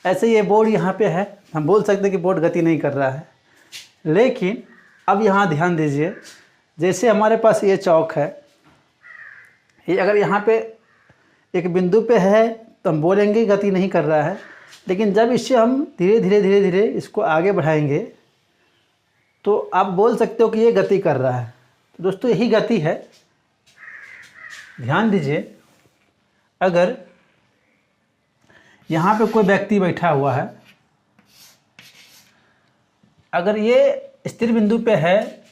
ऐसे ये बोर्ड यहाँ पे है, हम बोल सकते हैं कि बोर्ड गति नहीं कर रहा है। लेकिन अब यहाँ ध्यान दीजिए, जैसे हमारे पास ये चौक है, ये अगर यहाँ पे एक बिंदु पे है तो हम बोलेंगे गति नहीं कर रहा है। लेकिन जब इससे हम धीरे धीरे इसको आगे बढ़ाएंगे तो आप बोल सकते हो कि ये गति कर रहा है। तो दोस्तों यही गति है। ध्यान दीजिए, अगर यहाँ पे कोई व्यक्ति बैठा हुआ है, अगर ये स्थिर बिंदु पे है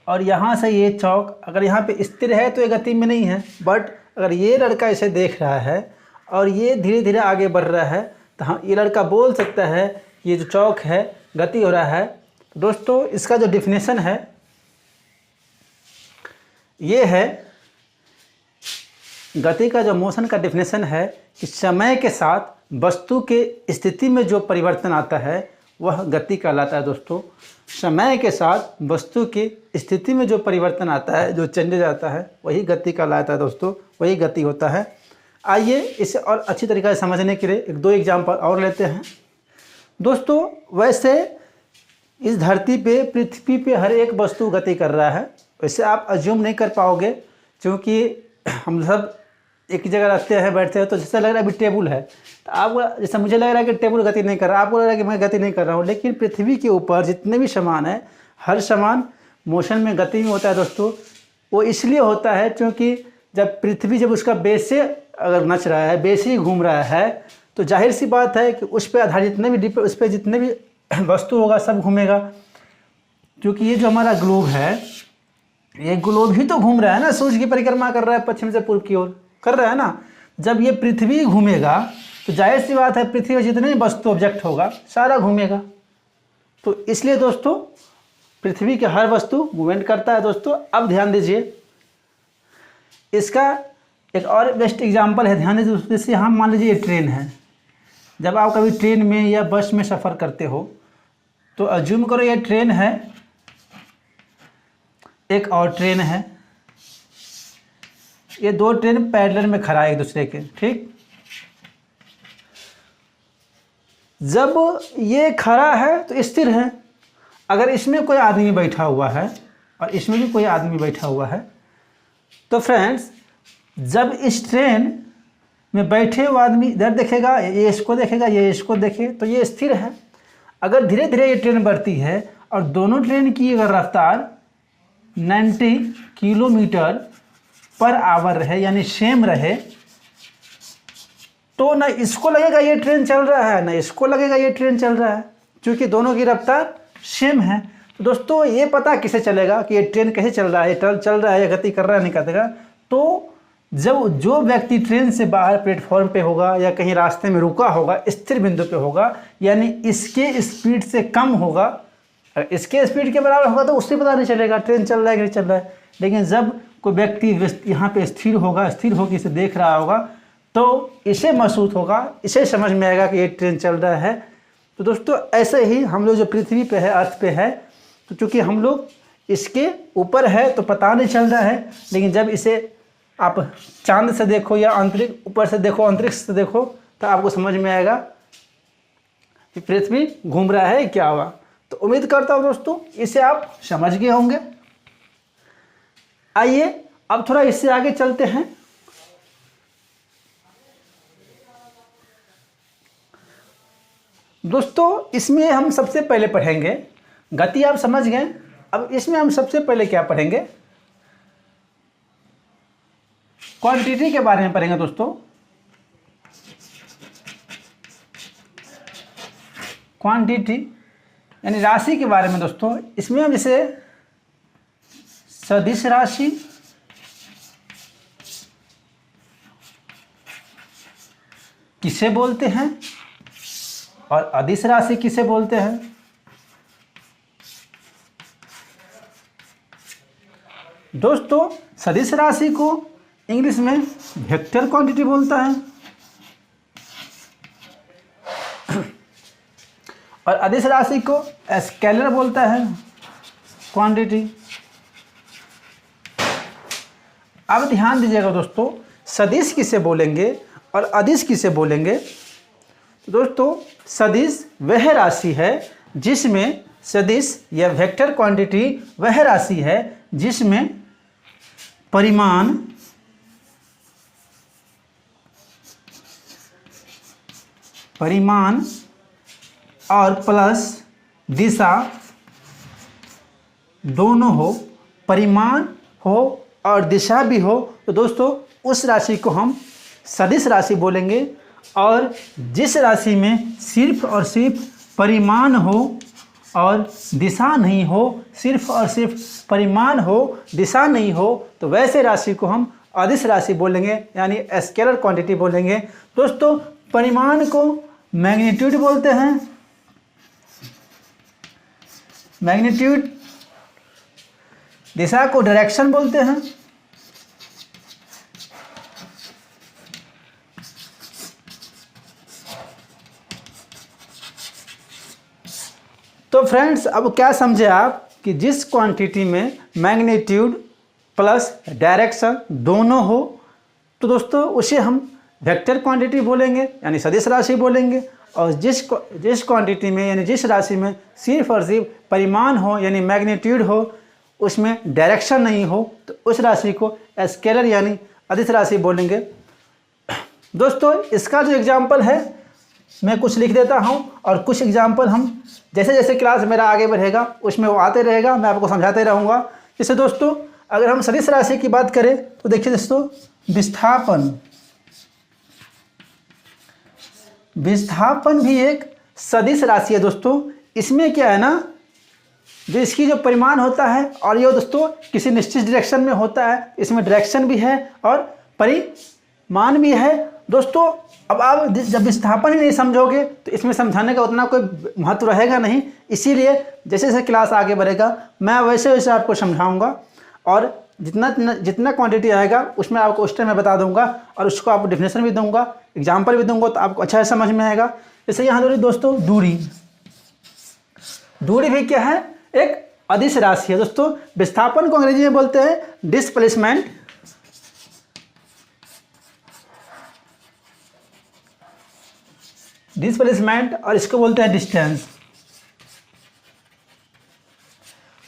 और यहाँ से ये चौक अगर यहाँ पे स्थिर है तो ये गति में नहीं है। बट अगर ये लड़का इसे देख रहा है और ये धीरे धीरे आगे बढ़ रहा है तो हाँ, ये लड़का बोल सकता है ये जो चौक है गति हो रहा है। तो दोस्तों इसका जो डिफिनेशन है ये है, गति का जो मोशन का डिफिनेशन है कि समय के साथ वस्तु के स्थिति में जो परिवर्तन आता है वह गति कहलाता है। दोस्तों समय के साथ वस्तु की स्थिति में जो परिवर्तन आता है, जो चेंजेज आता है, वही गति कहलाता है। दोस्तों वही गति होता है। आइए इसे और अच्छी तरीके से समझने के लिए एक दो एग्जाम्पल और लेते हैं। दोस्तों वैसे इस धरती पे, पृथ्वी पे हर एक वस्तु गति कर रहा है। वैसे आप अज्यूम नहीं कर पाओगे, क्योंकि हम सब एक ही जगह रखते हैं, बैठते हैं, तो जैसे लग रहा है अभी टेबल है तो आपको, जैसे मुझे लग रहा है कि टेबल गति नहीं कर रहा, आपको लग रहा है कि मैं गति नहीं कर रहा हूँ। लेकिन पृथ्वी के ऊपर जितने भी सामान है, हर सामान मोशन में, गति में होता है। दोस्तों वो इसलिए होता है क्योंकि जब पृथ्वी, जब उसका बेस से अगर नच रहा है, बेस ही घूम रहा है, तो जाहिर सी बात है कि उस पर आधारित जितने भी उस पर जितने भी वस्तु होगा सब घूमेगा। क्योंकि ये जो हमारा ग्लोब है, ये ग्लोब ही तो घूम रहा है ना, सूर्य की परिक्रमा कर रहा है, पश्चिम से पूर्व की ओर कर रहा है ना। जब ये पृथ्वी घूमेगा तो जाहिर सी बात है पृथ्वी में जितने भी वस्तु ऑब्जेक्ट होगा सारा घूमेगा। तो इसलिए दोस्तों पृथ्वी के हर वस्तु मूवमेंट करता है। दोस्तों अब ध्यान दीजिए, इसका एक और बेस्ट एग्जांपल है, ध्यान दीजिए। जैसे हम मान लीजिए ये ट्रेन है, जब आप कभी ट्रेन में या बस में सफ़र करते हो तो अज्यूम करो ये ट्रेन है, एक और ट्रेन है, ये दो ट्रेन पैरेलल में खड़ा है एक दूसरे के, ठीक। जब ये खड़ा है तो स्थिर है। अगर इसमें कोई आदमी बैठा हुआ है और इसमें भी कोई आदमी बैठा हुआ है तो फ्रेंड्स, जब इस ट्रेन में बैठे हुए आदमी इधर देखेगा, ये इसको देखेगा, ये इसको देखे, तो ये स्थिर है। अगर धीरे धीरे ये ट्रेन बढ़ती है और दोनों ट्रेन की अगर रफ्तार 90 किलोमीटर पर आवर रहे, यानी सेम रहे, तो ना इसको लगेगा ये ट्रेन चल रहा है, ना इसको लगेगा ये ट्रेन चल रहा है, क्योंकि दोनों की रफ्तार सेम है। तो दोस्तों ये पता किसे चलेगा कि ये ट्रेन कैसे चल रहा है, चल रहा है या गति कर रहा है, नहीं करेगा। तो जब जो व्यक्ति ट्रेन से बाहर प्लेटफॉर्म पे होगा या कहीं रास्ते में रुका होगा, स्थिर बिंदु पे होगा, यानी इसके स्पीड से कम होगा, इसके स्पीड के बराबर होगा, तो उससे पता नहीं चलेगा ट्रेन चल रहा है कि नहीं चल रहा है। लेकिन जब कोई व्यक्ति यहाँ पे स्थिर होगा, स्थिर होकर इसे देख रहा होगा, तो इसे महसूस होगा, इसे समझ में आएगा कि ये ट्रेन चल रहा है। तो दोस्तों ऐसे ही हम लोग जो पृथ्वी पे है, अर्थ पे है, तो चूँकि हम लोग इसके ऊपर है तो पता नहीं चल रहा है। लेकिन जब इसे आप चांद से देखो या अंतरिक्ष, ऊपर से देखो, अंतरिक्ष से देखो, तो आपको समझ में आएगा कि पृथ्वी घूम रहा है, क्या हुआ। तो उम्मीद करता हूँ दोस्तों इसे आप समझ गए होंगे। आइए अब थोड़ा इससे आगे चलते हैं। दोस्तों इसमें हम सबसे पहले पढ़ेंगे, गति आप समझ गए, अब इसमें हम सबसे पहले क्या पढ़ेंगे, क्वांटिटी के बारे में पढ़ेंगे। दोस्तों क्वांटिटी यानी राशि के बारे में। दोस्तों इसमें हम इसे सदिश राशि, किसे बोलते हैं, और अदिश राशि किसे बोलते हैं। दोस्तों सदिश राशि को इंग्लिश में वेक्टर क्वांटिटी बोलता है और अदिश राशि को स्केलर बोलता है क्वांटिटी। अब ध्यान दीजिएगा दोस्तों, सदिश किसे बोलेंगे और अदिश किसे बोलेंगे। तो दोस्तों सदिश वह राशि है जिसमें, सदिश या वेक्टर क्वांटिटी वह राशि है जिसमें परिमाण और प्लस दिशा दोनों हो, परिमाण हो और दिशा भी हो, तो दोस्तों उस राशि को हम सदिश राशि बोलेंगे। और जिस राशि में सिर्फ और सिर्फ परिमाण हो और दिशा नहीं हो, सिर्फ और सिर्फ परिमाण हो, दिशा नहीं हो, तो वैसे राशि को हम अदिश राशि बोलेंगे, यानी स्केलर क्वांटिटी बोलेंगे। दोस्तों परिमाण को मैग्नीट्यूड बोलते हैं, मैग्नीट्यूड, दिशा को डायरेक्शन बोलते हैं। तो फ्रेंड्स अब क्या समझे आप कि जिस क्वांटिटी में मैग्नीट्यूड प्लस डायरेक्शन दोनों हो, तो दोस्तों उसे हम वेक्टर क्वांटिटी बोलेंगे, यानी सदिश राशि बोलेंगे। और जिस क्वांटिटी में यानी जिस राशि में सिर्फ और सिर्फ परिमाण हो यानी मैग्नीट्यूड हो, उसमें डायरेक्शन नहीं हो, तो उस राशि को स्केलर यानी अदिश राशि बोलेंगे। दोस्तों इसका जो एग्जाम्पल है मैं कुछ लिख देता हूँ, और कुछ एग्जाम्पल हम जैसे जैसे क्लास मेरा आगे बढ़ेगा उसमें वो आते रहेगा, मैं आपको समझाते रहूँगा। जैसे दोस्तों अगर हम सदिश राशि की बात करें तो देखिए दोस्तों, विस्थापन भी एक सदिश राशि है दोस्तों। इसमें क्या है ना, जो इसकी जो परिमाण होता है और ये दोस्तों किसी निश्चित डायरेक्शन में होता है, इसमें डायरेक्शन भी है और परिमाण भी है। दोस्तों अब आप जब विस्थापन ही नहीं समझोगे तो इसमें समझाने का उतना कोई महत्व रहेगा नहीं, इसीलिए जैसे जैसे क्लास आगे बढ़ेगा मैं वैसे वैसे आपको समझाऊंगा, और जितना क्वांटिटी आएगा उसमें आपको उस टाइम मैं बता दूंगा, और उसको आपको डेफिनेशन भी दूंगा, एग्जाम्पल भी दूंगा, तो आपको अच्छा समझ में आएगा। जैसे यहाँ दोस्तों दूरी भी क्या है, एक अदिश राशि है दोस्तों। विस्थापन को अंग्रेजी में बोलते हैं डिस्प्लेसमेंट, और इसको बोलते हैं डिस्टेंस।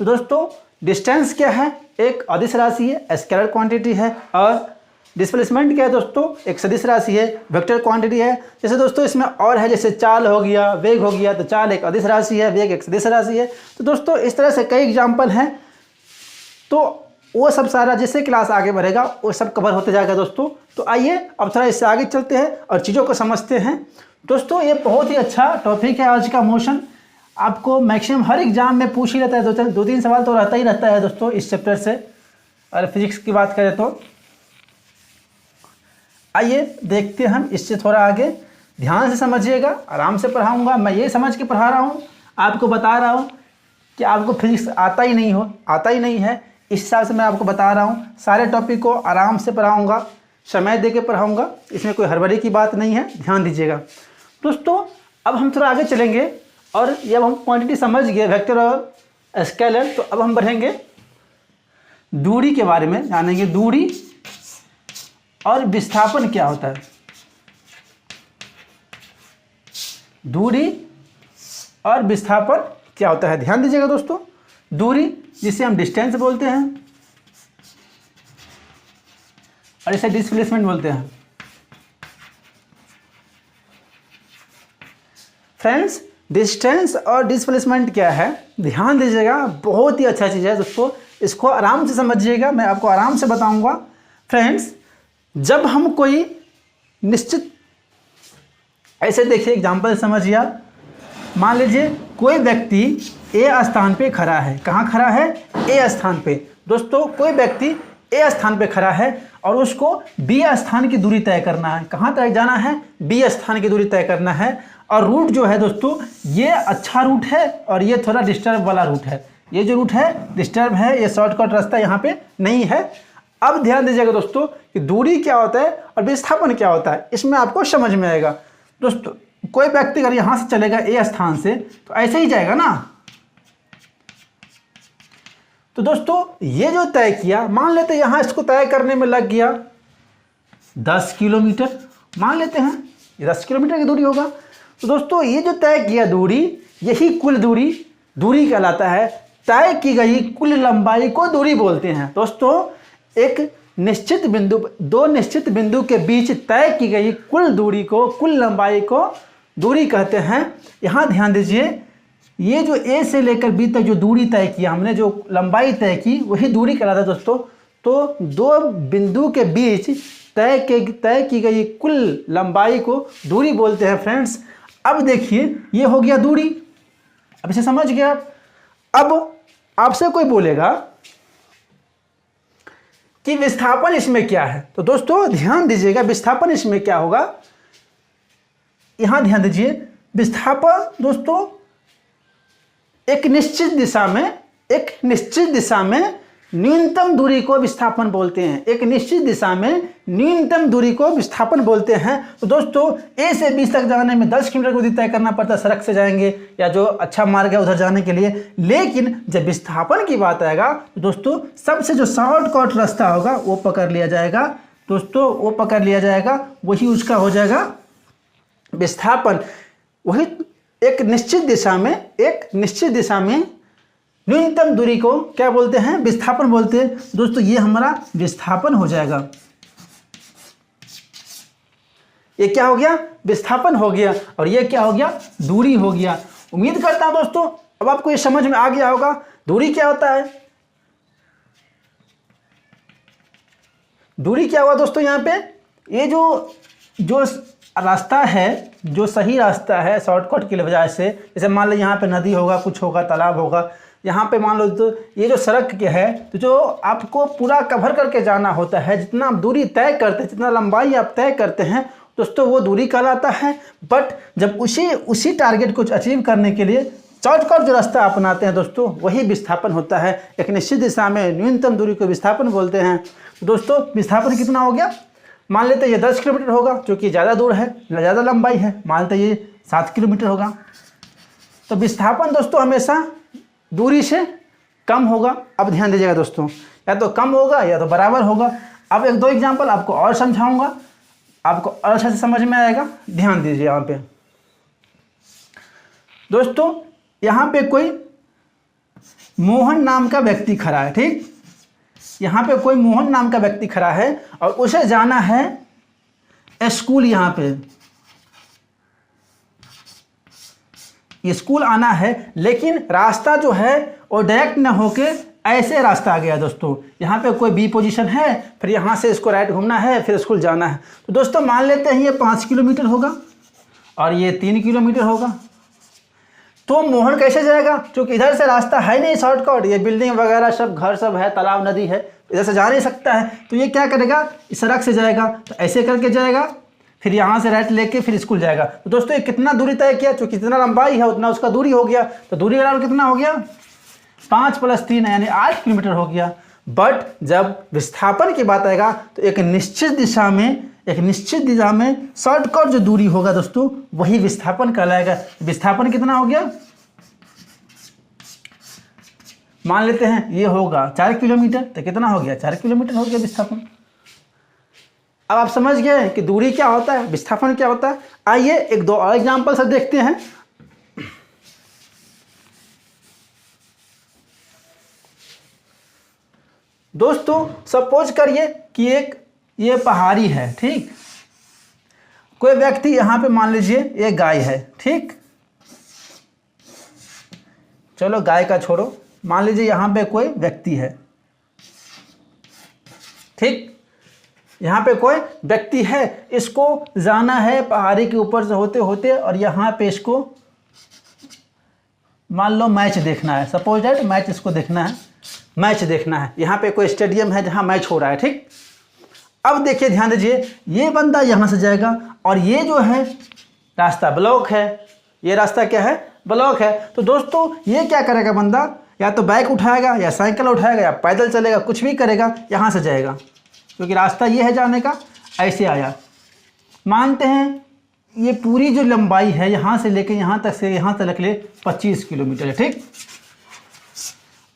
तो दोस्तों डिस्टेंस क्या है, एक अदिश राशि है, स्केलर क्वांटिटी है, और डिस्प्लेसमेंट क्या है दोस्तों, एक सदिश राशि है, वेक्टर क्वांटिटी है। जैसे दोस्तों इसमें और है, जैसे चाल हो गया, वेग हो गया, तो चाल एक अदिश राशि है, वेग एक सदिश राशि है। तो दोस्तों इस तरह से कई एग्जाम्पल हैं, तो वो सब सारा जैसे क्लास आगे बढ़ेगा वो सब कवर होते जाएगा दोस्तों। तो आइए अब थोड़ा इससे आगे चलते हैं और चीज़ों को समझते हैं। दोस्तों ये बहुत ही अच्छा टॉपिक है आज का, मोशन। आपको मैक्सिमम हर एग्जाम में पूछ ही रहता है, दो तीन सवाल तो रहता ही रहता है दोस्तों इस चैप्टर से। और फिजिक्स की बात करें तो आइए देखते हैं हम इससे थोड़ा आगे। ध्यान से समझिएगा, आराम से पढ़ाऊंगा, मैं ये समझ के पढ़ा रहा हूँ, आपको बता रहा हूँ कि आपको फिजिक्स आता ही नहीं है, इस हिसाब से मैं आपको बता रहा हूँ। सारे टॉपिक को आराम से पढ़ाऊँगा, समय दे के पढ़ाऊँगा, इसमें कोई हड़बड़ी की बात नहीं है, ध्यान दीजिएगा। दोस्तों अब हम थोड़ा आगे चलेंगे, और जब हम क्वांटिटी समझ गए वेक्टर और स्केलर, तो अब हम बढ़ेंगे दूरी के बारे में, जानेंगे दूरी और विस्थापन क्या होता है। दूरी और विस्थापन क्या होता है, ध्यान दीजिएगा दोस्तों। दूरी जिसे हम डिस्टेंस बोलते हैं और इसे डिस्प्लेसमेंट बोलते हैं। फ्रेंड्स डिस्टेंस और डिस्प्लेसमेंट क्या है, ध्यान दीजिएगा, बहुत ही अच्छा चीज़ है दोस्तों, इसको आराम से समझिएगा, मैं आपको आराम से बताऊंगा। फ्रेंड्स जब हम कोई निश्चित, ऐसे देखिए एग्जाम्पल समझिए आप, मान लीजिए कोई व्यक्ति ए स्थान पे खड़ा है, कहाँ खड़ा है, ए स्थान पे। दोस्तों कोई व्यक्ति ए स्थान पे खड़ा है और उसको बी स्थान की दूरी तय करना है। कहाँ तक जाना है, बी स्थान की दूरी तय करना है। और रूट जो है दोस्तों ये अच्छा रूट है और ये थोड़ा डिस्टर्ब वाला रूट है। ये जो रूट है डिस्टर्ब है, ये शॉर्टकट रास्ता यहाँ पे नहीं है। अब ध्यान दीजिएगा दोस्तों कि दूरी क्या होता है और विस्थापन क्या होता है, इसमें आपको समझ में आएगा। दोस्तों कोई व्यक्ति अगर यहाँ से चलेगा ए स्थान से तो ऐसे ही जाएगा ना। तो दोस्तों ये जो तय किया, मान लेते हैं यहाँ इसको तय करने में लग गया 10 किलोमीटर, मान लेते हैं ये 10 किलोमीटर की दूरी होगा। तो दोस्तों ये जो तय किया दूरी, यही कुल दूरी कहलाता है। तय की गई कुल लंबाई को दूरी बोलते हैं। दोस्तों एक निश्चित बिंदु, दो निश्चित बिंदु के बीच तय की गई कुल दूरी को, कुल लंबाई को दूरी कहते हैं। यहाँ ध्यान दीजिए, ये जो ए से लेकर बी तक जो दूरी तय किया हमने, जो लंबाई तय की, वही दूरी कहलाता है दोस्तों। तो दो बिंदु के बीच तय की गई कुल लंबाई को दूरी बोलते हैं फ्रेंड्स। अब देखिए ये हो गया दूरी, अब इसे समझ गया आप। अब आपसे कोई बोलेगा कि विस्थापन इसमें क्या है, तो दोस्तों ध्यान दीजिएगा, विस्थापन इसमें क्या होगा। यहां ध्यान दीजिए, विस्थापन दोस्तों एक निश्चित दिशा में न्यूनतम दूरी को विस्थापन बोलते हैं। एक निश्चित दिशा में न्यूनतम दूरी को विस्थापन बोलते हैं। तो दोस्तों ए से बी तक जाने में 10 किलोमीटर को तय करना पड़ता है, सड़क से जाएंगे या जो अच्छा मार्ग है उधर जाने के लिए। लेकिन जब विस्थापन की बात आएगा तो दोस्तों सबसे जो शॉर्टकट रास्ता होगा वो पकड़ लिया जाएगा। दोस्तों वो पकड़ लिया जाएगा, वही उसका हो जाएगा विस्थापन। वही एक निश्चित दिशा में न्यूनतम दूरी को क्या बोलते हैं, विस्थापन बोलते हैं। दोस्तों ये हमारा विस्थापन हो जाएगा। ये क्या हो गया, विस्थापन हो गया, और ये क्या हो गया, दूरी हो गया। उम्मीद करता हूं दोस्तों अब आपको ये समझ में आ गया होगा दूरी क्या होता है। दूरी क्या हुआ दोस्तों, यहाँ पे ये जो रास्ता है, जो सही रास्ता है शॉर्टकट की वजह से, जैसे मान लो यहाँ पे नदी होगा, कुछ होगा, तालाब होगा, यहाँ पे मान लो तो ये जो सड़क के है, तो जो आपको पूरा कवर करके जाना होता है, जितना आप दूरी तय करते हैं, जितना लंबाई आप तय करते हैं दोस्तों, वो दूरी कहलाता है। बट जब उसी टारगेट को अचीव करने के लिए शॉर्टकट जो रास्ता अपनाते हैं दोस्तों, वही विस्थापन होता है। एक निश्चित दिशा में न्यूनतम दूरी को विस्थापन बोलते हैं। दोस्तों विस्थापन कितना हो गया, मान लेते ये 10 किलोमीटर होगा, क्योंकि ज़्यादा दूर है, ज़्यादा लंबाई है, मान लेते ये 7 किलोमीटर होगा। तो विस्थापन दोस्तों हमेशा दूरी से कम होगा। अब ध्यान दीजिएगा दोस्तों, या तो कम होगा या तो बराबर होगा। अब एक दो एग्जाम्पल आपको और समझाऊंगा, आपको और अच्छे से समझ में आएगा। ध्यान दीजिए यहाँ पे दोस्तों, यहाँ पे कोई मोहन नाम का व्यक्ति खड़ा है, ठीक। यहाँ पे कोई मोहन नाम का व्यक्ति खड़ा है और उसे जाना है स्कूल। यहाँ पे स्कूल आना है, लेकिन रास्ता जो है वो डायरेक्ट ना होके ऐसे रास्ता आ गया दोस्तों। यहाँ पे कोई बी पोजीशन है, फिर यहाँ से इसको राइट घूमना है, फिर स्कूल जाना है। तो दोस्तों मान लेते हैं ये 5 किलोमीटर होगा और ये 3 किलोमीटर होगा। तो मोहन कैसे जाएगा, क्योंकि इधर से रास्ता है नहीं शॉर्टकट, ये बिल्डिंग वगैरह सब घर सब है, तालाब नदी है, इधर से जा नहीं सकता है। तो ये क्या करेगा, इस सड़क से जाएगा, तो ऐसे करके जाएगा, फिर यहाँ से राइट लेके फिर स्कूल जाएगा। तो दोस्तों ये कितना दूरी तय किया, क्योंकि जितना लंबाई है उतना उसका दूरी हो गया। तो दूरी बराबर कितना हो गया, 5 + 3 यानी 8 किलोमीटर हो गया। बट जब विस्थापन की बात आएगा तो एक निश्चित दिशा में शॉर्टकट जो दूरी होगा दोस्तों, वही विस्थापन कहलाएगा। विस्थापन कितना हो गया, मान लेते हैं ये होगा 4 किलोमीटर, तो कितना हो गया, 4 किलोमीटर हो गया विस्थापन। अब आप समझ गए कि दूरी क्या होता है, विस्थापन क्या होता है। आइए एक दो और एग्जाम्पल से देखते हैं। दोस्तों सपोज करिए कि एक ये पहाड़ी है, ठीक। कोई व्यक्ति यहाँ पे मान लीजिए ये गाय है, ठीक। चलो गाय का छोड़ो, मान लीजिए यहाँ पे कोई व्यक्ति है, ठीक। यहाँ पे कोई व्यक्ति है, इसको जाना है पहाड़ी के ऊपर से होते होते, और यहाँ पे इसको मान लो मैच देखना है। सपोज दैट मैच इसको देखना है, मैच देखना है। यहाँ पे कोई स्टेडियम है जहाँ मैच हो रहा है, ठीक। अब देखिए ध्यान दीजिए, ये बंदा यहाँ से जाएगा और ये जो है रास्ता ब्लॉक है, ये रास्ता क्या है, ब्लॉक है। तो दोस्तों ये क्या करेगा बंदा, या तो बाइक उठाएगा या साइकिल उठाएगा या पैदल चलेगा, कुछ भी करेगा, यहाँ से जाएगा, क्योंकि रास्ता ये है जाने का। ऐसे आया, मानते हैं ये पूरी जो लंबाई है यहाँ से लेके यहाँ तक से यहाँ तक ले 25 किलोमीटर है, ठीक।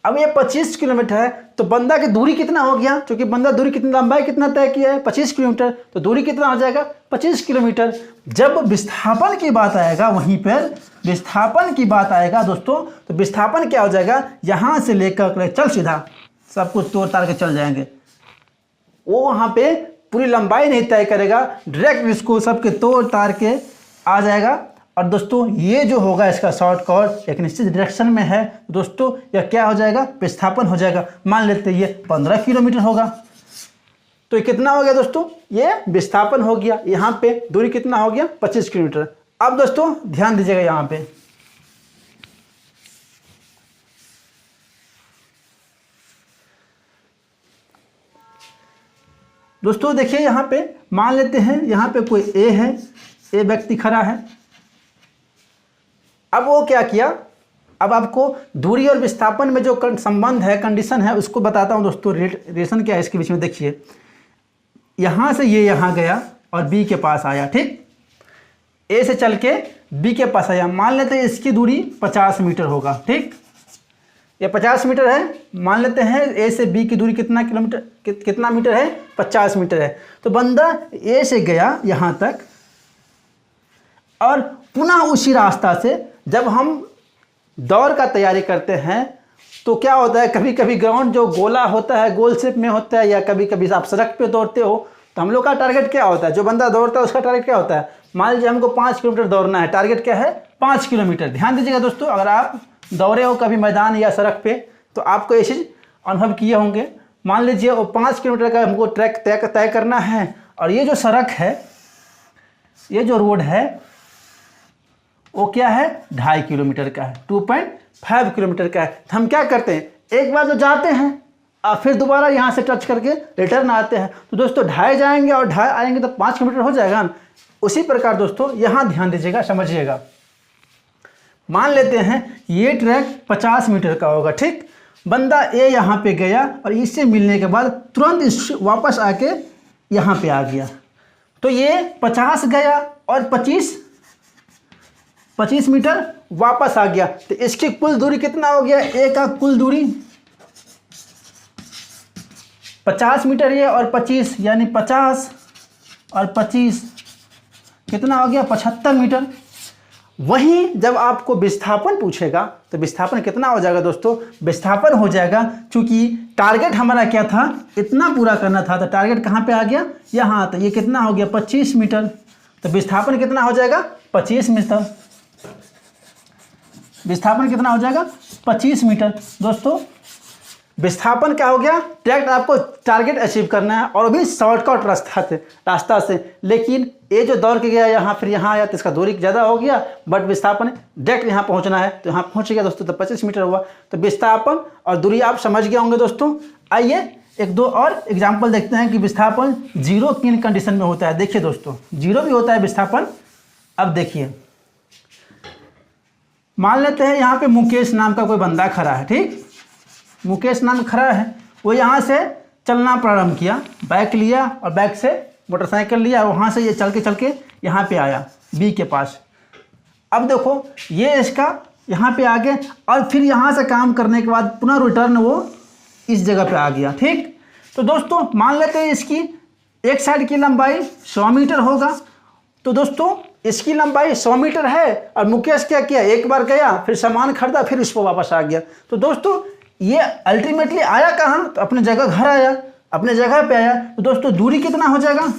अब ये 25 किलोमीटर है तो बंदा की दूरी कितना हो गया, क्योंकि बंदा दूरी कितनी, लंबाई कितना तय किया है 25 किलोमीटर, तो दूरी कितना हो जाएगा 25 किलोमीटर। जब विस्थापन की बात आएगा, वहीं पर विस्थापन की बात आएगा दोस्तों, तो विस्थापन क्या हो जाएगा, यहाँ से लेकर चल सीधा सब कुछ तोड़ ताड़ के चल जाएंगे, वो वहाँ पे पूरी लंबाई नहीं तय करेगा, डायरेक्ट इसको सबके तोड़ ताड़ के आ जाएगा। और दोस्तों ये जो होगा इसका शॉर्टकट एक निश्चित डायरेक्शन में है दोस्तों, यह क्या हो जाएगा, विस्थापन हो जाएगा। मान लेते हैं ये 15 किलोमीटर होगा, तो ये कितना हो गया दोस्तों, ये विस्थापन हो गया। यहाँ पे दूरी कितना हो गया 25 किलोमीटर। अब दोस्तों ध्यान दीजिएगा यहाँ पे, दोस्तों देखिए यहाँ पे मान लेते हैं यहाँ पे कोई ए है, ए व्यक्ति खड़ा है। अब वो क्या किया, अब आपको दूरी और विस्थापन में जो संबंध है, कंडीशन है, उसको बताता हूँ दोस्तों। रिलेशन क्या है इसके बीच में, देखिए यहाँ से ये यहाँ गया और बी के पास आया, ठीक, ए से चल के बी के पास आया। मान लेते हैं इसकी दूरी 50 मीटर होगा, ठीक, ये 50 मीटर है। मान लेते हैं ए से बी की दूरी कितना किलोमीटर, कितना मीटर है, 50 मीटर है। तो बंदा ए से गया यहाँ तक और पुनः उसी रास्ता से जब हम दौड़ का तैयारी करते हैं तो क्या होता है, कभी कभी ग्राउंड जो गोला होता है, गोल शेप में होता है, या कभी कभी आप सड़क पे दौड़ते हो, तो हम लोग का टारगेट क्या होता है, जो बंदा दौड़ता है उसका टारगेट क्या होता है। मान लीजिए हमको 5 किलोमीटर दौड़ना है, टारगेट क्या है 5 किलोमीटर। ध्यान दीजिएगा दोस्तों, अगर आप दौड़े हो कभी मैदान या सड़क पे तो आपको ये चीज़ अनुभव किए होंगे। मान लीजिए वो 5 किलोमीटर का हमको ट्रैक तय करना है, और ये जो सड़क है, ये जो रोड है वो क्या है 2.5 किलोमीटर का है, 2.5 किलोमीटर का है। तो हम क्या करते हैं, एक बार जो जाते हैं और फिर दोबारा यहाँ से टच करके रिटर्न आते हैं। तो दोस्तों 2.5 जाएंगे और 2.5 आएंगे तो 5 किलोमीटर हो जाएगा ना। उसी प्रकार दोस्तों यहाँ ध्यान दीजिएगा, समझिएगा। मान लेते हैं ये ट्रैक 50 मीटर का होगा, ठीक, बंदा ए यहाँ पे गया और इससे मिलने के बाद तुरंत वापस आके यहाँ पे आ गया, तो ये 50 गया और 25 मीटर वापस आ गया। तो इसकी कुल दूरी कितना हो गया, ए का कुल दूरी 50 मीटर ये और 25, यानी 50 और 25 कितना हो गया 75 मीटर। वहीं जब आपको विस्थापन पूछेगा तो विस्थापन कितना हो जाएगा दोस्तों, विस्थापन हो जाएगा, चूंकि टारगेट हमारा क्या था, इतना पूरा करना था, तो टारगेट कहाँ पे आ गया, यहाँ। तो ये कितना हो गया 25 मीटर, तो विस्थापन कितना हो जाएगा 25 मीटर। विस्थापन कितना हो जाएगा 25 मीटर। दोस्तों विस्थापन क्या हो गया, डायरेक्ट आपको टारगेट अचीव करना है और भी शॉर्टकट रास्ता से। लेकिन ये जो दौड़ के गया यहाँ फिर यहाँ आया तो इसका दूरी ज़्यादा हो गया, बट विस्थापन डायरेक्ट यहाँ पहुँचना है तो यहाँ पहुँच गया दोस्तों, तो 25 मीटर हुआ। तो विस्थापन और दूरी आप समझ गए होंगे दोस्तों। आइए एक दो और एग्जाम्पल देखते हैं कि विस्थापन जीरो किन कंडीशन में होता है। देखिए दोस्तों, जीरो भी होता है विस्थापन। अब देखिए मान लेते हैं यहाँ पे मुकेश नाम का कोई बंदा खड़ा है, ठीक, मुकेश नाम खड़ा है, वो यहाँ से चलना प्रारंभ किया, बाइक लिया और बाइक से मोटरसाइकिल लिया, वहाँ से ये चल के यहाँ पे आया बी के पास। अब देखो ये इसका यहाँ पे आ गए और फिर यहाँ से काम करने के बाद पुनः रिटर्न वो इस जगह पे आ गया, ठीक। तो दोस्तों मान लेते हैं इसकी एक साइड की लंबाई 100 मीटर होगा। तो दोस्तों इसकी लंबाई 100 मीटर है और मुकेश क्या किया, एक बार गया फिर सामान खरीदा फिर इसको वापस आ गया। तो दोस्तों ये अल्टीमेटली आया कहाँ, तो अपने जगह घर आया, अपने जगह पे आया। तो दोस्तों दूरी कितना हो जाएगा,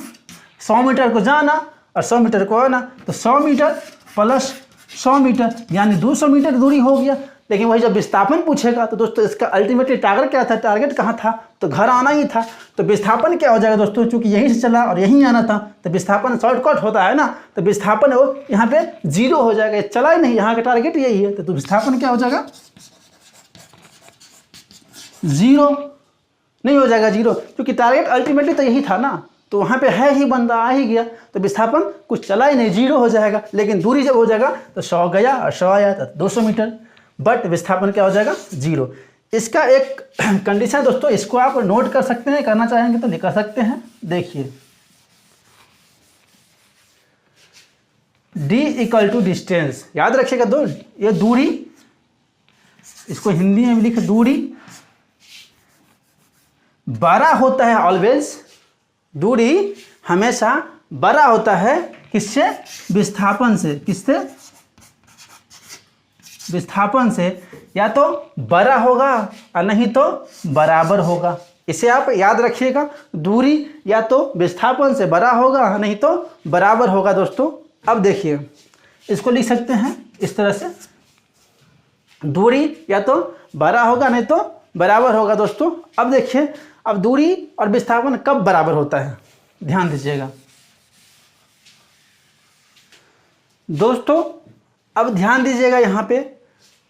100 मीटर को जाना और 100 मीटर को आना, तो 100 मीटर प्लस 100 मीटर यानी 200 मीटर दूरी हो गया। लेकिन वही जब विस्थापन पूछेगा तो दोस्तों इसका अल्टीमेटली टारगेट क्या था, टारगेट कहाँ था, तो घर आना ही था। तो विस्थापन क्या हो जाएगा दोस्तों, चूंकि यहीं से चला और यहीं आना था तो विस्थापन शॉर्टकट होता है ना, तो विस्थापन वो यहाँ पे जीरो हो जाएगा, चला ही नहीं, यहाँ का टारगेट यही है। तो विस्थापन क्या हो जाएगा, जीरो नहीं हो जाएगा, जीरो, क्योंकि टारगेट अल्टीमेटली तो यही था ना, तो वहाँ पे है ही, बंदा आ ही गया, तो विस्थापन कुछ चला ही नहीं, जीरो हो जाएगा। लेकिन दूरी जब हो जाएगा तो 100 गया और 100 आया तो 200 मीटर, बट विस्थापन क्या हो जाएगा, जीरो। इसका एक कंडीशन दोस्तों, इसको आप नोट कर सकते हैं, करना चाहेंगे तो लिख सकते हैं। देखिए D = डिस्टेंस, याद रखिएगा ये दूरी इसको हिंदी में भी लिख, दूरी बड़ा होता है ऑलवेज, दूरी हमेशा बड़ा होता है किससे? विस्थापन से। किससे? विस्थापन से। या तो बड़ा होगा और नहीं तो बराबर होगा। इसे आप याद रखिएगा, दूरी या तो विस्थापन से बड़ा होगा नहीं तो बराबर होगा दोस्तों। अब देखिए, इसको लिख सकते हैं इस तरह से, दूरी या तो बड़ा होगा नहीं तो बराबर होगा दोस्तों। अब देखिए, अब दूरी और विस्थापन कब बराबर होता है, ध्यान दीजिएगा दोस्तों। अब ध्यान दीजिएगा यहाँ पे,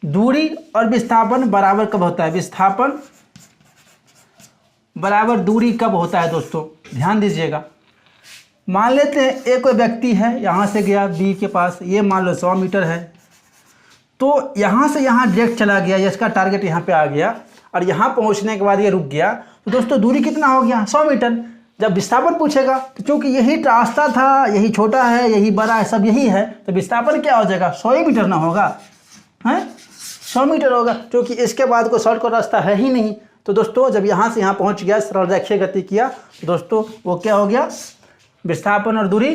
दूरी और विस्थापन बराबर कब होता है? विस्थापन बराबर दूरी कब होता है दोस्तों? ध्यान दीजिएगा। मान लेते हैं एक कोई व्यक्ति है, यहाँ से गया बी के पास, ये मान लो 100 मीटर है, तो यहाँ से यहाँ डायरेक्ट चला गया, इसका टारगेट यहाँ पे आ गया और यहाँ पहुँचने के बाद ये रुक गया, तो दोस्तों दूरी कितना हो गया? 100 मीटर। जब विस्थापन पूछेगा तो चूँकि यही रास्ता था, यही छोटा है, यही बड़ा है, सब यही है, तो विस्थापन क्या हो जाएगा? 100 मीटर ना होगा, हैं 100 मीटर होगा, क्योंकि इसके बाद कोई शॉर्टकट रास्ता है ही नहीं। तो दोस्तों जब यहाँ से यहाँ पहुँच गया, सरल रेखीय गति किया, तो दोस्तों वो क्या हो गया? विस्थापन और दूरी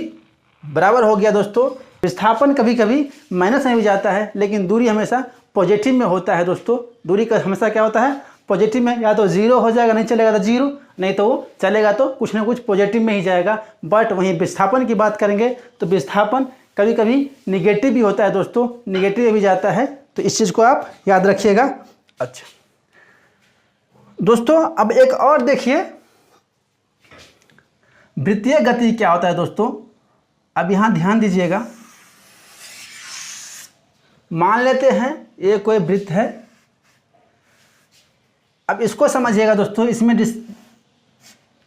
बराबर हो गया दोस्तों। विस्थापन कभी कभी माइनस में भी जाता है, लेकिन दूरी हमेशा पॉजिटिव में होता है दोस्तों। दूरी का हमेशा क्या होता है? पॉजिटिव में। या तो 0 हो जाएगा, नहीं चलेगा तो 0, नहीं तो वो चलेगा तो कुछ ना कुछ पॉजिटिव में ही जाएगा। बट वहीं विस्थापन की बात करेंगे तो विस्थापन कभी कभी निगेटिव भी होता है दोस्तों, निगेटिव में भी जाता है, तो इस चीज़ को आप याद रखिएगा। अच्छा दोस्तों, अब एक और देखिए, वृत्तीय गति क्या होता है दोस्तों। अब यहाँ ध्यान दीजिएगा, मान लेते हैं ये कोई वृत्त है, अब इसको समझिएगा दोस्तों, इसमें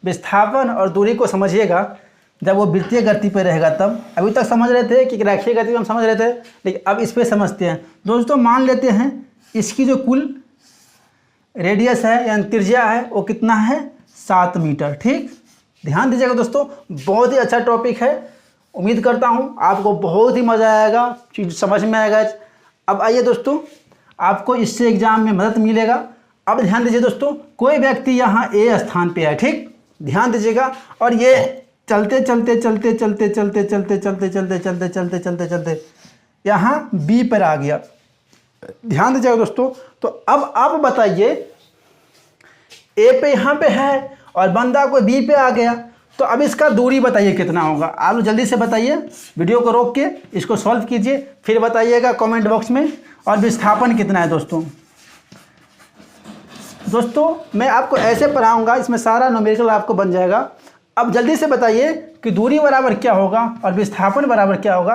विस्थापन और दूरी को समझिएगा जब वो वृत्तीय गति पे रहेगा तब। अभी तक समझ रहे थे कि रेखीय गति में हम समझ रहे थे, लेकिन अब इस पे समझते हैं दोस्तों। मान लेते हैं इसकी जो कुल रेडियस है यानी त्रिज्या है वो कितना है? 7 मीटर। ठीक, ध्यान दीजिएगा दोस्तों, बहुत ही अच्छा टॉपिक है। उम्मीद करता हूँ आपको बहुत ही मज़ा आएगा, चीज़ समझ में आएगा। अब आइए दोस्तों, आपको इससे एग्जाम में मदद मिलेगा। अब ध्यान दीजिए दोस्तों, कोई व्यक्ति यहाँ ए स्थान पे है, ठीक, ध्यान दीजिएगा, और ये चलते चलते चलते चलते चलते चलते चलते चलते चलते चलते चलते चलते यहाँ बी पर आ गया। ध्यान दीजिएगा दोस्तों। तो अब आप बताइए, ए पे यहाँ पे है और बंदा कोई बी पे आ गया, तो अब इसका दूरी बताइए कितना होगा? आप जल्दी से बताइए, वीडियो को रोक के इसको सॉल्व कीजिए, फिर बताइएगा कमेंट बॉक्स में। और विस्थापन कितना है दोस्तों? दोस्तों मैं आपको ऐसे पढ़ाऊंगा, इसमें सारा न्यूमेरिकल आपको बन जाएगा। अब जल्दी से बताइए कि दूरी बराबर क्या होगा और विस्थापन बराबर क्या होगा।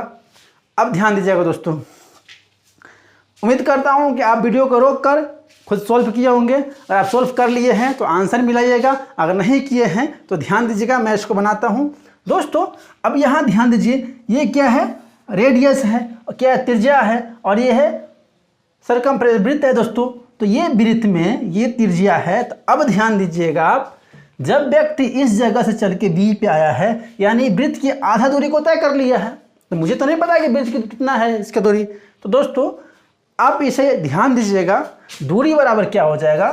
अब ध्यान दीजिएगा दोस्तों, उम्मीद करता हूं कि आप वीडियो को रोक कर खुद सॉल्व किए होंगे। अगर आप सॉल्व कर लिए हैं तो आंसर मिलाइएगा, अगर नहीं किए हैं तो ध्यान दीजिएगा, मैं इसको बनाता हूं दोस्तों। अब यहाँ ध्यान दीजिए, ये क्या है? रेडियस है, क्या है? त्रिज्या है, और ये है सरकमफ्रेंस, वृत्त है दोस्तों। तो ये वृत्त में ये त्रिज्या है। तो अब ध्यान दीजिएगा, आप जब व्यक्ति इस जगह से चल के बी पे आया है, यानी वृत्त की आधा दूरी को तय कर लिया है। तो मुझे तो नहीं पता कि वृत्त की कितना है इसका दूरी, तो दोस्तों आप इसे ध्यान दीजिएगा, दूरी बराबर क्या हो जाएगा?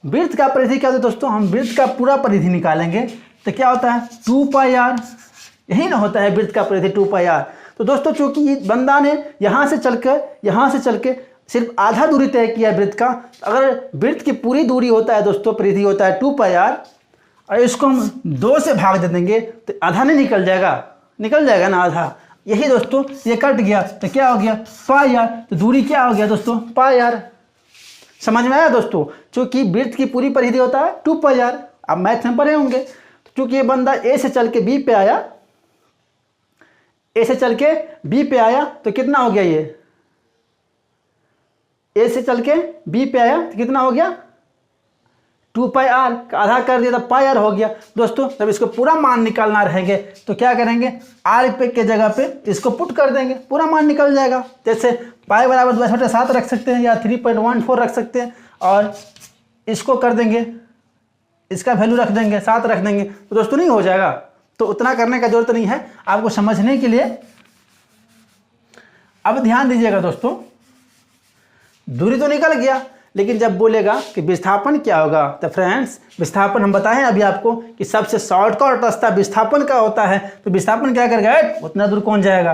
वृत्त का परिधि क्या होता है दोस्तों? हम वृत्त का पूरा परिधि निकालेंगे तो क्या होता है? 2πr, यही ना होता है वृत्त का परिधि 2πr। तो दोस्तों चूंकि बंदा ने यहाँ से चल के सिर्फ आधा दूरी तय किया वृत्त का, अगर वृत्त की पूरी दूरी होता है दोस्तों, परिधि होता है 2πr, और इसको हम 2 से भाग दे देंगे तो आधा नहीं निकल जाएगा? निकल जाएगा ना आधा। यही दोस्तों ये कट गया तो क्या हो गया? πr। तो दूरी क्या हो गया दोस्तों? πr। समझ में आया दोस्तों? चूंकि वृत्त की पूरी परिधि होता है 2πr। अब मैथ में पढ़े होंगे। तो चूंकि ये बंदा ए से चल के बी पे आया, ए से चल के बी पे आया, तो कितना हो गया? ये ए से चल के बी पे आया तो कितना हो गया? 2πr का आधा कर दिया तो πr हो गया दोस्तों। जब इसको पूरा मान निकालना रहेंगे तो क्या करेंगे? r पे के जगह पे इसको पुट कर देंगे, पूरा मान निकल जाएगा। जैसे पाई बराबर 2/7 रख सकते हैं या 3.14 रख सकते हैं, और इसको कर देंगे, इसका वैल्यू रख देंगे, 7 रख देंगे, तो दोस्तों नहीं हो जाएगा। तो उतना करने का जरूरत नहीं है आपको समझने के लिए। अब ध्यान दीजिएगा दोस्तों, दूरी तो निकल गया, लेकिन जब बोलेगा कि विस्थापन क्या होगा, तो फ्रेंड्स विस्थापन हम बताएं अभी आपको कि सबसे शॉर्टकट रास्ता विस्थापन का होता है। तो विस्थापन क्या करेगा, उतना दूर कौन जाएगा,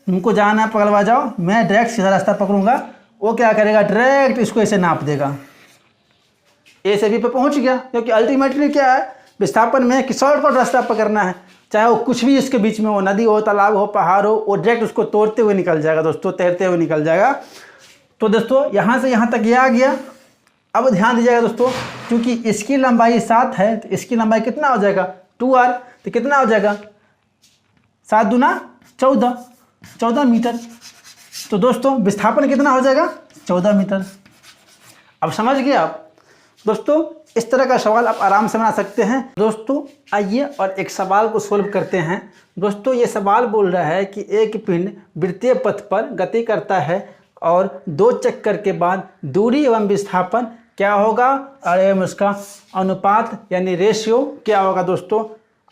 तुमको जाना पकड़वा जाओ, मैं डायरेक्ट सीधा रास्ता पकड़ूंगा, वो क्या करेगा डायरेक्ट इसको ऐसे नाप देगा, ए से बी पे पहुंच गया। क्योंकि अल्टीमेटली क्या है विस्थापन में कि शॉर्टकट रास्ता पकड़ना है, चाहे वो कुछ भी इसके बीच में हो, नदी हो, तालाब हो, पहाड़ हो, वो डायरेक्ट उसको तोड़ते हुए निकल जाएगा दोस्तों, तैरते हुए निकल जाएगा। तो दोस्तों यहाँ से यहाँ तक ये आ गया। अब ध्यान दीजिएगा दोस्तों, क्योंकि इसकी लंबाई 7 है तो इसकी लंबाई कितना हो जाएगा 2r, तो कितना हो जाएगा 7 दूना 14 मीटर। तो दोस्तों विस्थापन कितना हो जाएगा 14 मीटर। अब समझ गए आप दोस्तों, इस तरह का सवाल आप आराम से बना सकते हैं। दोस्तों आइए और एक सवाल को सोल्व करते हैं। दोस्तों ये सवाल बोल रहा है कि एक पिंड वृत्तीय पथ पर गति करता है और 2 चक्कर के बाद दूरी एवं विस्थापन क्या होगा और एवं उसका अनुपात यानी रेशियो क्या होगा। दोस्तों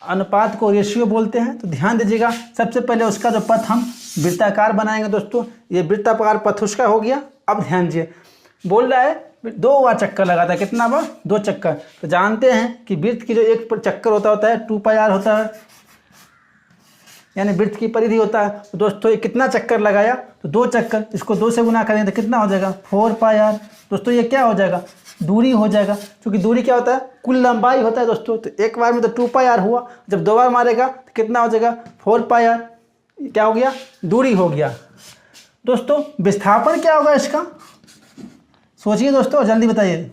अनुपात को रेशियो बोलते हैं। तो ध्यान दीजिएगा, सबसे पहले उसका जो पथ हम वृत्ताकार बनाएंगे दोस्तों, ये वृत्ताकार पथ उसका हो गया। अब ध्यान दीजिए, बोल रहा है 2 बार चक्कर लगाता है, कितना बार 2 चक्कर। तो जानते हैं कि वृत्त की जो एक चक्कर होता है 2πr होता है, यानी वृत्त की परिधि होता है। तो दोस्तों ये कितना चक्कर लगाया, तो 2 चक्कर, इसको 2 से गुना करेंगे तो कितना हो जाएगा 4πr। दोस्तों ये क्या हो जाएगा दूरी हो जाएगा, क्योंकि दूरी क्या होता है कुल लंबाई होता है दोस्तों। तो एक बार में तो 2πr हुआ, जब 2 बार मारेगा तो कितना हो जाएगा 4πr, क्या हो गया दूरी हो गया। दोस्तों विस्थापन क्या होगा इसका, सोचिए दोस्तों, जल्दी बताइए,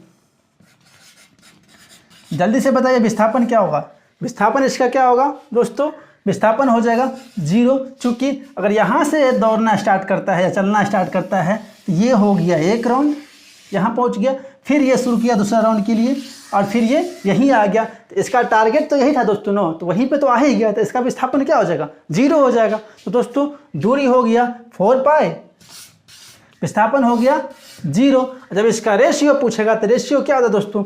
जल्दी से बताइए विस्थापन क्या होगा। विस्थापन इसका क्या होगा दोस्तों, विस्थापन हो जाएगा 0, चूँकि अगर यहाँ से दौड़ना स्टार्ट करता है या चलना स्टार्ट करता है तो ये हो गया 1 राउंड, यहाँ पहुँच गया, फिर ये शुरू किया दूसरा राउंड के लिए और फिर ये यहीं आ गया। तो इसका टारगेट तो यही था दोस्तों 9, तो वहीं पे तो आ ही गया, तो इसका विस्थापन क्या हो जाएगा 0 हो जाएगा। तो दोस्तों दूरी हो गया 4π, विस्थापन हो गया 0। जब इसका रेशियो पूछेगा तो रेशियो क्या होता है दोस्तों,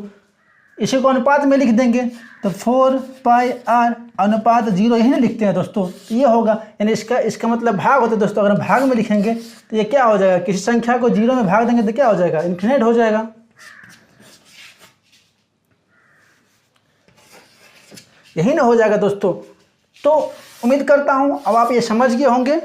इसी को अनुपात में लिख देंगे, तो 4πr अनुपात 0 यही ना लिखते हैं दोस्तों, तो ये होगा, यानी इसका मतलब भाग होता है दोस्तों। अगर भाग में लिखेंगे तो ये क्या हो जाएगा, किसी संख्या को 0 में भाग देंगे तो क्या हो जाएगा इन्फिनिट हो जाएगा। यही ना हो जाएगा दोस्तों। तो उम्मीद करता हूँ अब आप ये समझ गए होंगे।